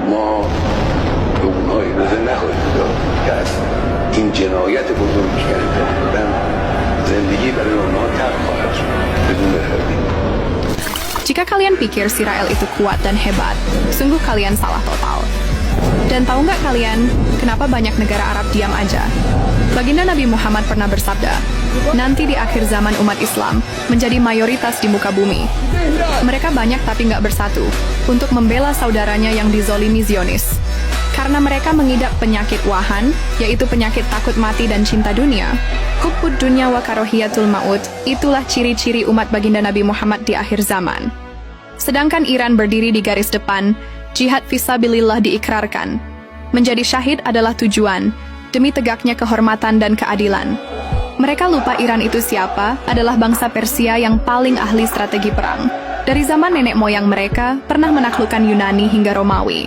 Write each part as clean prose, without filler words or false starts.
ما به اونها اجازه نخواهید داد که از این جنایت بزرگی که انجام دادن زندگی برای اونها تلخ خواهد شد بدون تردید. Jika kalian pikir Sirael itu kuat dan hebat, sungguh kalian salah total. Dan tahu nggak kalian, kenapa banyak negara Arab diam aja? Baginda Nabi Muhammad pernah bersabda, nanti di akhir zaman umat Islam menjadi mayoritas di muka bumi. Mereka banyak tapi nggak bersatu untuk membela saudaranya yang dizolimi Zionis. Karena mereka mengidap penyakit wahan, yaitu penyakit takut mati dan cinta dunia. Hubbud dunya wa karohiyatul maut, itulah ciri-ciri umat baginda Nabi Muhammad di akhir zaman. Sedangkan Iran berdiri di garis depan, jihad fisabilillah diikrarkan. Menjadi syahid adalah tujuan, demi tegaknya kehormatan dan keadilan. Mereka lupa Iran itu siapa, adalah bangsa Persia yang paling ahli strategi perang. Dari zaman nenek moyang mereka, pernah menaklukkan Yunani hingga Romawi.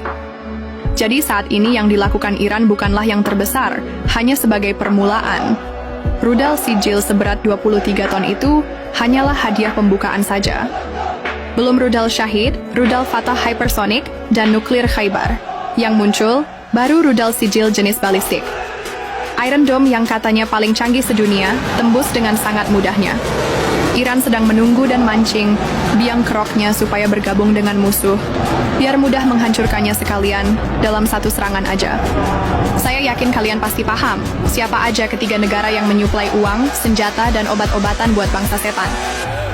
Jadi saat ini yang dilakukan Iran bukanlah yang terbesar, hanya sebagai permulaan. Rudal sijil seberat 23 ton itu hanyalah hadiah pembukaan saja. Belum rudal Syahid, rudal Fatah hypersonic, dan nuklir Khaybar. Yang muncul, baru rudal sijil jenis balistik. Iron Dome yang katanya paling canggih sedunia, tembus dengan sangat mudahnya. Iran sedang menunggu dan mancing, biang keroknya supaya bergabung dengan musuh, biar mudah menghancurkannya sekalian dalam satu serangan aja. Saya yakin kalian pasti paham, siapa aja ketiga negara yang menyuplai uang, senjata, dan obat-obatan buat bangsa setan.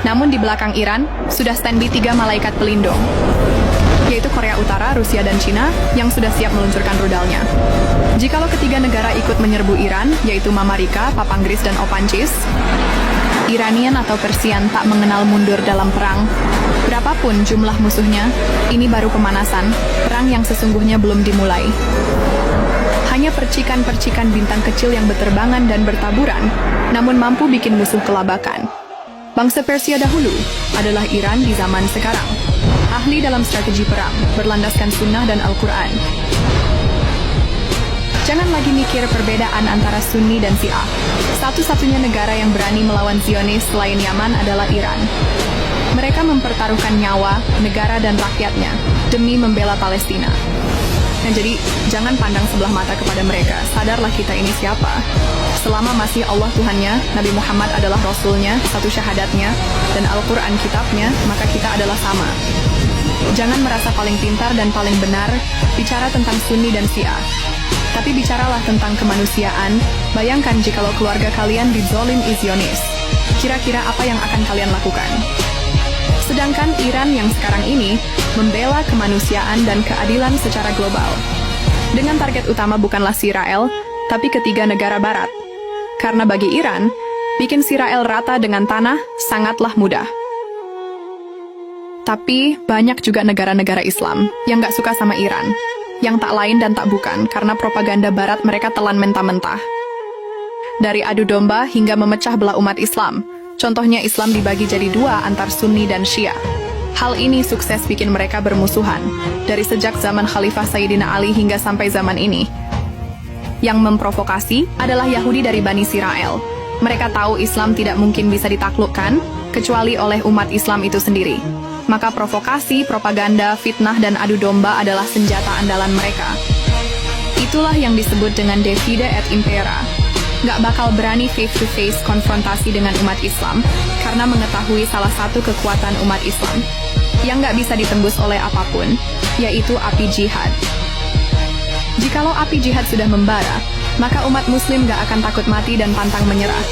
Namun di belakang Iran, sudah standby 3 malaikat pelindung, yaitu Korea Utara, Rusia, dan Cina, yang sudah siap meluncurkan rudalnya. Jikalau ketiga negara ikut menyerbu Iran, yaitu Mamarika, Papanggris, dan Opancis, Iranian atau Persian tak mengenal mundur dalam perang. Berapapun jumlah musuhnya, ini baru pemanasan, perang yang sesungguhnya belum dimulai. Hanya percikan-percikan bintang kecil yang berterbangan dan bertaburan, namun mampu bikin musuh kelabakan. Bangsa Persia dahulu adalah Iran di zaman sekarang. Ahli dalam strategi perang, berlandaskan sunnah dan Al-Quran. Jangan lagi mikir perbedaan antara Sunni dan Syiah. Satu-satunya negara yang berani melawan Zionis selain Yaman adalah Iran. Mereka mempertaruhkan nyawa, negara dan rakyatnya demi membela Palestina. Nah jadi, jangan pandang sebelah mata kepada mereka. Sadarlah kita ini siapa. Selama masih Allah Tuhannya, Nabi Muhammad adalah Rasulnya, satu syahadatnya, dan Al-Quran kitabnya, maka kita adalah sama. Jangan merasa paling pintar dan paling benar, bicara tentang Sunni dan Syiah. Tapi bicaralah tentang kemanusiaan. Bayangkan jikalau keluarga kalian dizolim Zionis. Kira-kira apa yang akan kalian lakukan? Sedangkan Iran yang sekarang ini membela kemanusiaan dan keadilan secara global. Dengan target utama bukanlah Sirael, tapi ketiga negara barat. Karena bagi Iran, bikin Sirael rata dengan tanah sangatlah mudah. Tapi banyak juga negara-negara Islam yang gak suka sama Iran. Yang tak lain dan tak bukan karena propaganda barat mereka telan mentah-mentah. Dari adu domba hingga memecah belah umat Islam. Contohnya Islam dibagi jadi 2 antar Sunni dan Syiah. Hal ini sukses bikin mereka bermusuhan. Dari sejak zaman Khalifah Sayyidina Ali hingga sampai zaman ini. Yang memprovokasi adalah Yahudi dari Bani Sirael. Mereka tahu Islam tidak mungkin bisa ditaklukkan, kecuali oleh umat Islam itu sendiri. Maka provokasi, propaganda, fitnah, dan adu domba adalah senjata andalan mereka. Itulah yang disebut dengan divide et impera. Nggak bakal berani face-to-face konfrontasi dengan umat Islam, karena mengetahui salah satu kekuatan umat Islam, yang nggak bisa ditembus oleh apapun, yaitu api jihad. Jikalau api jihad sudah membara, maka umat muslim nggak akan takut mati dan pantang menyerah.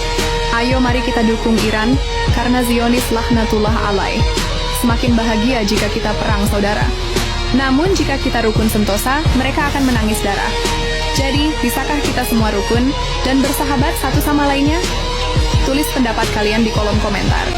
Ayo mari kita dukung Iran, karena Zionis laknatullah alaih. Semakin bahagia jika kita perang, saudara. Namun jika kita rukun sentosa, mereka akan menangis darah. Jadi, bisakah kita semua rukun dan bersahabat satu sama lainnya? Tulis pendapat kalian di kolom komentar.